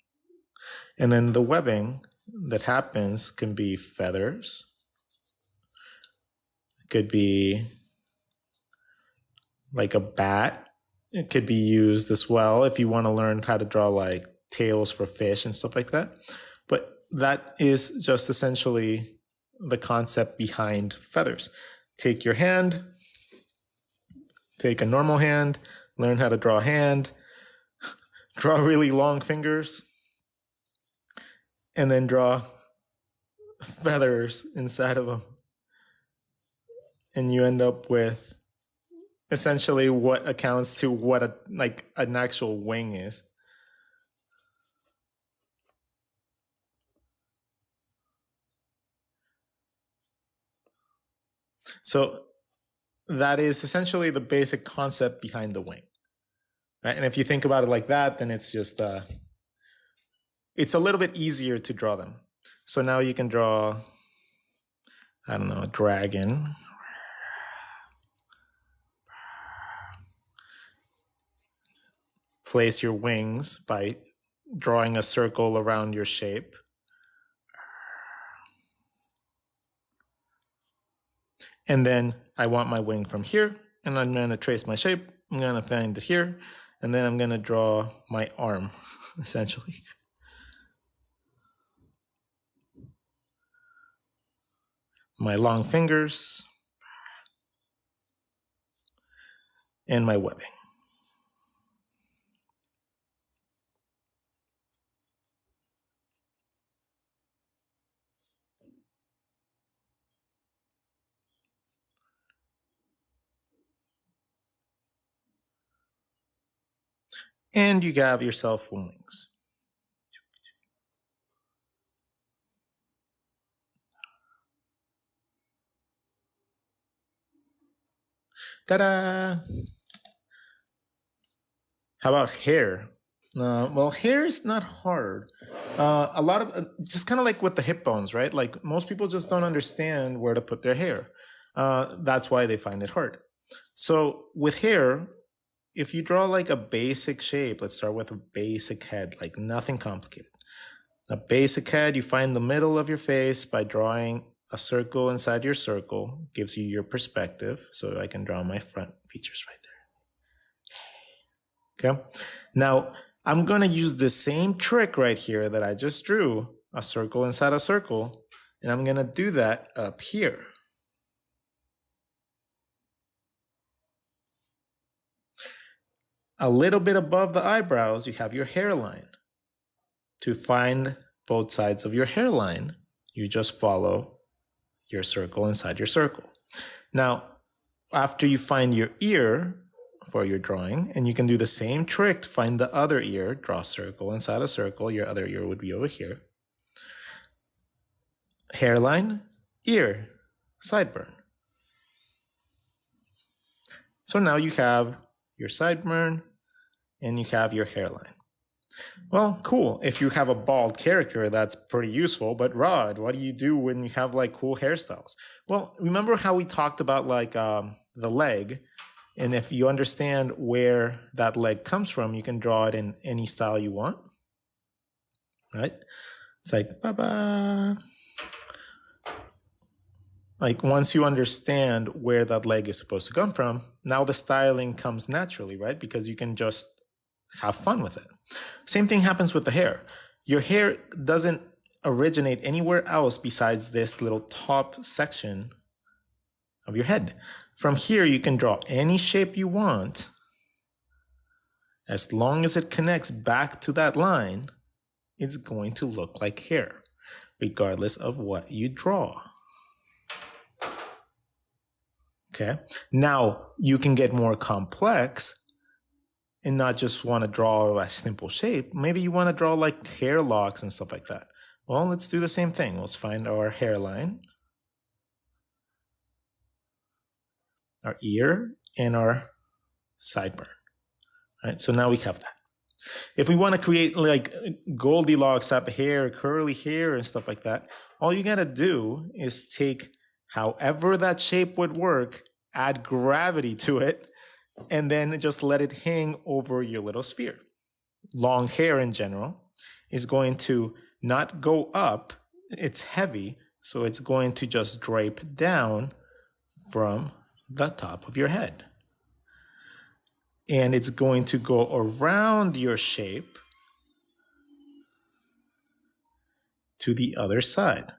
And then the webbing that happens can be feathers. It could be like a bat. It could be used as well if you want to learn how to draw like tails for fish and stuff like that. But that is just essentially the concept behind feathers. Take your hand, take a normal hand, learn how to draw a hand, draw really long fingers, and then draw feathers inside of them. And you end up with essentially what accounts to what an actual wing is. So that is essentially the basic concept behind the wing. Right? And if you think about it like that, then it's just it's a little bit easier to draw them. So now you can draw, I don't know, a dragon. Place your wings by drawing a circle around your shape. And then I want my wing from here, and I'm going to trace my shape. I'm going to find it here, and then I'm going to draw my arm, essentially. My long fingers, and my webbing. And you have yourself wings. Ta-da! How about hair? Well, hair is not hard. A lot of just kind of like with the hip bones, right? Like most people just don't understand where to put their hair. That's why they find it hard. So with hair, if you draw like a basic shape, let's start with a basic head, like nothing complicated. A basic head, you find the middle of your face by drawing a circle inside your circle, gives you your perspective. So I can draw my front features right there. Okay. Now I'm going to use the same trick right here that I just drew, a circle inside a circle, and I'm going to do that up here. A little bit above the eyebrows, you have your hairline. To find both sides of your hairline, you just follow your circle inside your circle. Now, after you find your ear, for your drawing. And you can do the same trick to find the other ear. Draw a circle inside a circle. Your other ear would be over here. Hairline, ear, sideburn. So now you have your sideburn and you have your hairline. Well, cool. If you have a bald character, that's pretty useful. But Rod, what do you do when you have like cool hairstyles? Well, remember how we talked about like the leg? And if you understand where that leg comes from, you can draw it in any style you want. Right? It's like, ba-ba. Like once you understand where that leg is supposed to come from, now the styling comes naturally, right? Because you can just have fun with it. Same thing happens with the hair. Your hair doesn't originate anywhere else besides this little top section of your head. From here, you can draw any shape you want. As long as it connects back to that line, it's going to look like hair, regardless of what you draw. Okay. Now you can get more complex and not just want to draw a simple shape. Maybe you want to draw like hair locks and stuff like that. Well, let's do the same thing. Let's find our hairline, our ear, and our sideburn. Right? So now we have that. If we want to create like Goldilocks type of hair, curly hair and stuff like that, all you got to do is take however that shape would work, add gravity to it, and then just let it hang over your little sphere. Long hair in general is going to not go up. It's heavy, so it's going to just drape down from the top of your head. And it's going to go around your shape to the other side.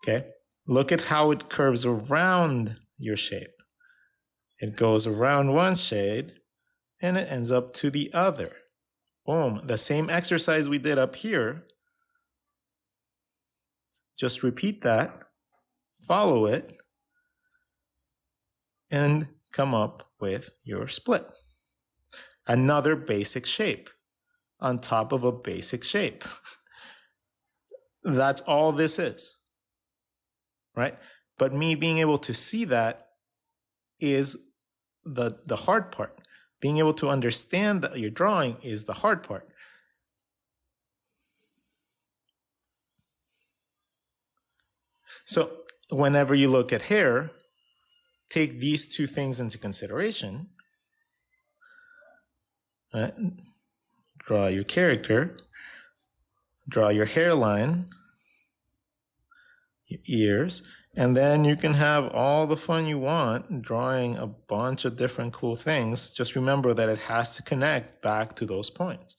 Okay? Look at how it curves around your shape. It goes around one shade and it ends up to the other. Boom. The same exercise we did up here. Just repeat that, follow it, and come up with your split. Another basic shape on top of a basic shape. That's all this is. Right? But me being able to see that is the hard part. Being able to understand that you're drawing is the hard part. So whenever you look at hair, take these two things into consideration. Right? Draw your character, draw your hairline, your ears, and then you can have all the fun you want drawing a bunch of different cool things. Just remember that it has to connect back to those points.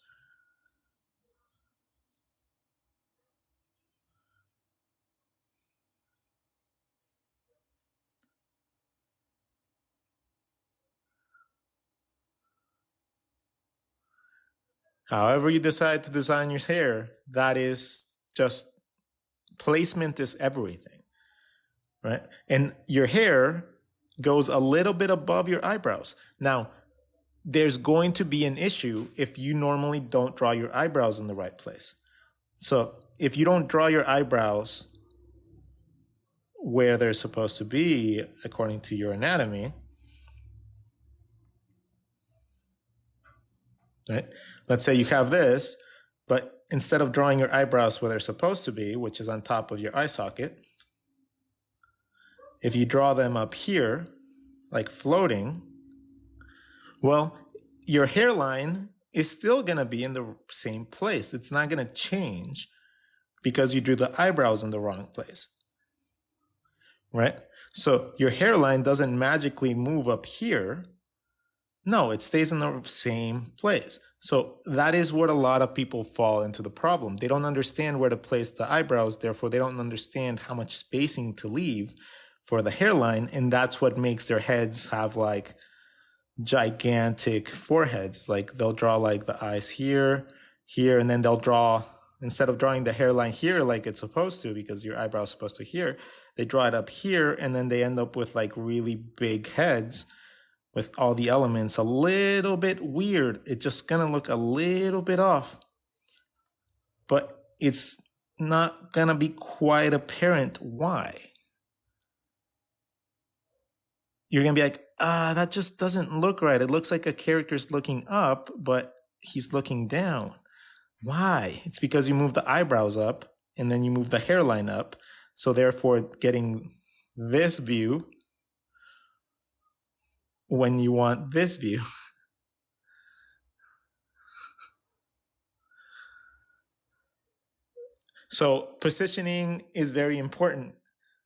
However you decide to design your hair, that is just placement is everything, right? And your hair goes a little bit above your eyebrows. Now, there's going to be an issue if you normally don't draw your eyebrows in the right place. So if you don't draw your eyebrows where they're supposed to be according to your anatomy, right? Let's say you have this, but instead of drawing your eyebrows where they're supposed to be, which is on top of your eye socket, if you draw them up here, like floating, well, your hairline is still going to be in the same place. It's not going to change because you drew the eyebrows in the wrong place, right? So your hairline doesn't magically move up here. No, it stays in the same place. So that is what a lot of people fall into the problem. They don't understand where to place the eyebrows. Therefore, they don't understand how much spacing to leave for the hairline. And that's what makes their heads have like gigantic foreheads. Like they'll draw like the eyes here, here, and then they'll draw Instead of drawing the hairline here like it's supposed to, because your eyebrow is supposed to here, they draw it up here, and then they end up with like really big heads with all the elements a little bit weird. It's just gonna look a little bit off, but it's not gonna be quite apparent why. You're gonna be like, that just doesn't look right. It looks like a character's looking up, but he's looking down. Why? It's because you move the eyebrows up and then you move the hairline up. So therefore getting this view when you want this view. So positioning is very important.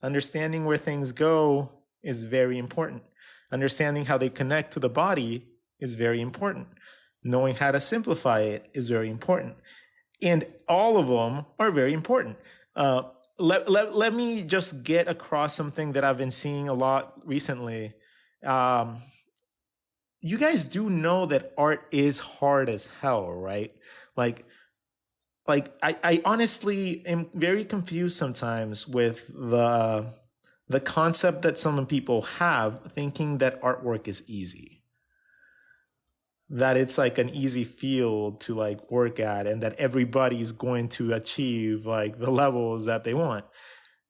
Understanding where things go is very important. Understanding how they connect to the body is very important. Knowing how to simplify it is very important. And all of them are very important. Let me just get across something that I've been seeing a lot recently. You guys do know that art is hard as hell, right? Like I honestly am very confused sometimes with the concept that some people have, thinking that artwork is easy, that it's like an easy field to like work at, and that everybody's going to achieve like the levels that they want.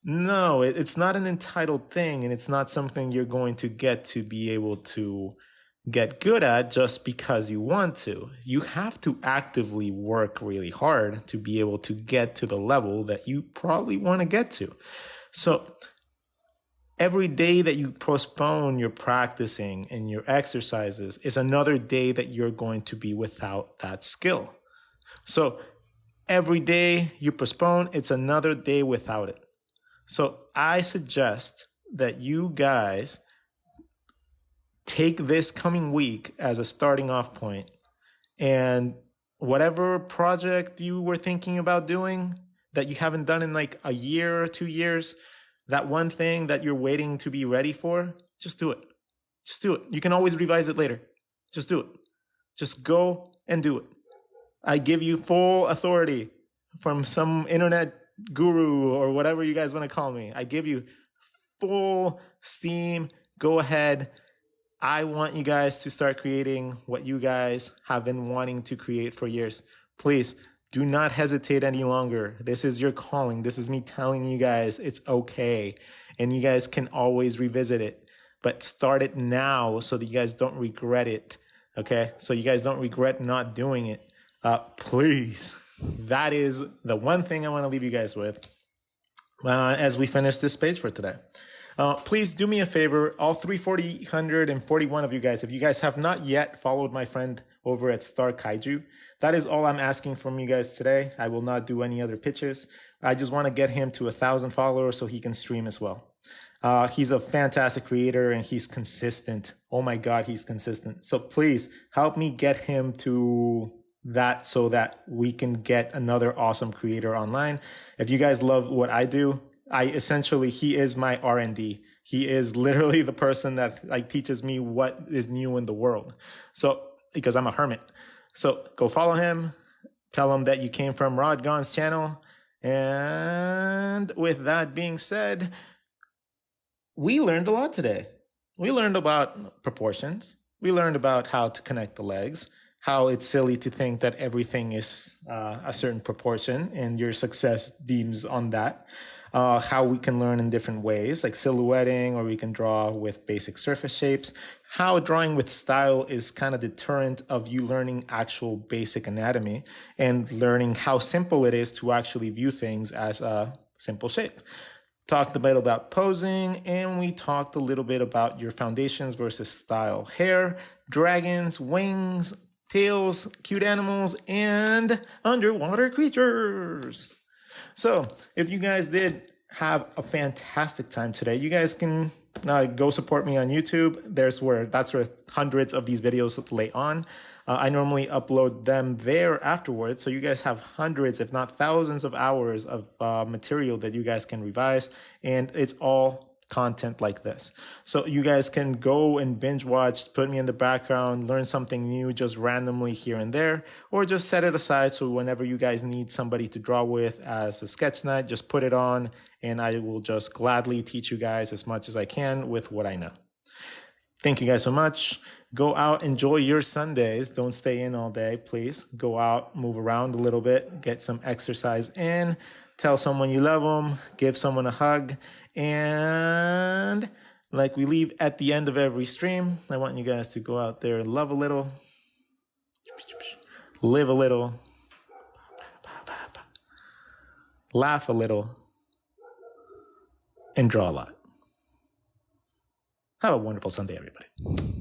No, it's not an entitled thing, and it's not something you're going to get to be able to get good at just because you want to. You have to actively work really hard to be able to get to the level that you probably want to get to. So every day that you postpone your practicing and your exercises is another day that you're going to be without that skill. So every day you postpone, it's another day without it. So I suggest that you guys take this coming week as a starting off point, and whatever project you were thinking about doing that you haven't done in like a year or 2 years, that one thing that you're waiting to be ready for, just do it. Just do it. You can always revise it later. Just do it. Just go and do it. I give you full authority from some internet guru or whatever you guys want to call me. I give you full steam. Go ahead. I want you guys to start creating what you guys have been wanting to create for years. Please do not hesitate any longer. This is your calling. This is me telling you guys it's okay. And you guys can always revisit it. But start it now so that you guys don't regret it. Okay? So you guys don't regret not doing it. Please. That is the one thing I want to leave you guys with as we finish this page for today. Please do me a favor, all 341 of you guys, if you guys have not yet followed my friend over at Star Kaiju, that is all I'm asking from you guys today. I will not do any other pitches. I just want to get him to 1,000 followers so he can stream as well. He's a fantastic creator and he's consistent. Oh my God, he's consistent. So please help me get him to that so that we can get another awesome creator online. If you guys love what I do, he is my R&D. He is literally the person that like teaches me what is new in the world. So, because I'm a hermit. So go follow him. Tell him that you came from Rod Gon's channel. And with that being said, we learned a lot today. We learned about proportions. We learned about how to connect the legs, how it's silly to think that everything is a certain proportion and your success deems on that. How we can learn in different ways, like silhouetting, or we can draw with basic surface shapes. How drawing with style is kind of deterrent of you learning actual basic anatomy and learning how simple it is to actually view things as a simple shape. Talked a bit about posing, and we talked a little bit about your foundations versus style. Hair, dragons, wings, tails, cute animals, and underwater creatures. So if you guys did have a fantastic time today, you guys can go support me on YouTube. That's where hundreds of these videos lay on. I normally upload them there afterwards. So you guys have hundreds, if not thousands of hours of material that you guys can revise. And it's all content like this. So you guys can go and binge watch, put me in the background, learn something new just randomly here and there, or just set it aside so whenever you guys need somebody to draw with as a sketch night, just put it on and I will just gladly teach you guys as much as I can with what I know. Thank you guys so much. Go out, enjoy your Sundays. Don't stay in all day, please. Go out, move around a little bit, get some exercise in. Tell someone you love them, give someone a hug. And like we leave at the end of every stream, I want you guys to go out there and love a little, live a little, laugh a little, and draw a lot. Have a wonderful Sunday, everybody.